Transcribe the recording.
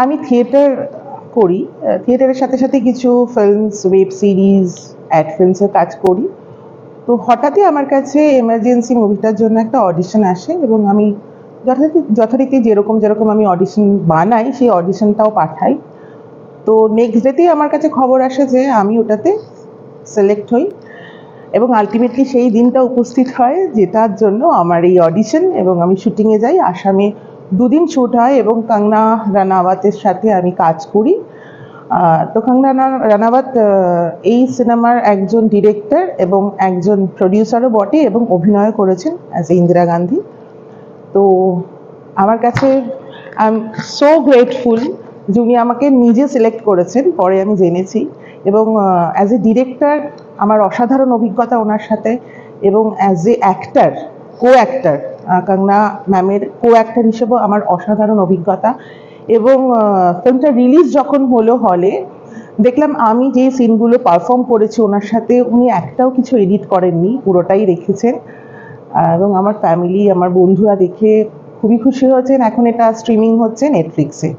আমি থিয়েটার করি। থিয়েটারের সাথে সাথে কিছু ফিল্মস, ওয়েব সিরিজ, অ্যাড ফিল্মসের কাজ করি। তো হঠাৎই আমার কাছে এমার্জেন্সি মুভিটার জন্য একটা অডিশন আসে এবং আমি যথারীতি যেরকম যেরকম আমি অডিশন বানাই সেই অডিশনটাও পাঠাই। তো নেক্সট ডেতেই আমার কাছে খবর আসে যে আমি ওটাতে সিলেক্ট হই এবং আলটিমেটলি সেই দিনটা উপস্থিত হয় যেটার জন্য আমার এই অডিশন এবং আমি শুটিংয়ে যাই। আসামে 2 দিন শ্যুট হয় এবং কঙ্গনা রানাওয়াতের সাথে আমি কাজ করি। তো কঙ্গনা রানাওয়াত এই সিনেমার একজন ডিরেক্টর এবং একজন প্রডিউসারও বটে এবং অভিনয় করেছেন অ্যাজ ইন্দিরা গান্ধী। তো আমার কাছে আই এম সো গ্রেটফুল যে উনি আমাকে নিজে সিলেক্ট করেছেন, পরে আমি জেনেছি। এবং অ্যাজ এ ডিরেক্টর আমার অসাধারণ অভিজ্ঞতা ওনার সাথে, এবং as a actor, actor Kangana ম্যামের অ্যাক্টার হিসেবেও আমার অসাধারণ অভিজ্ঞতা। এবং ফিল্মটা রিলিজ যখন হলো হলে, দেখলাম আমি যে সিনগুলো পারফর্ম করেছি ওনার সাথে, উনি একটাও কিছু এডিট করেননি, পুরোটাই রেখেছেন। এবং আমার ফ্যামিলি, আমার বন্ধুরা দেখে খুবই খুশি হয়েছেন। এখন এটা স্ট্রিমিং হচ্ছে নেটফ্লিক্সে।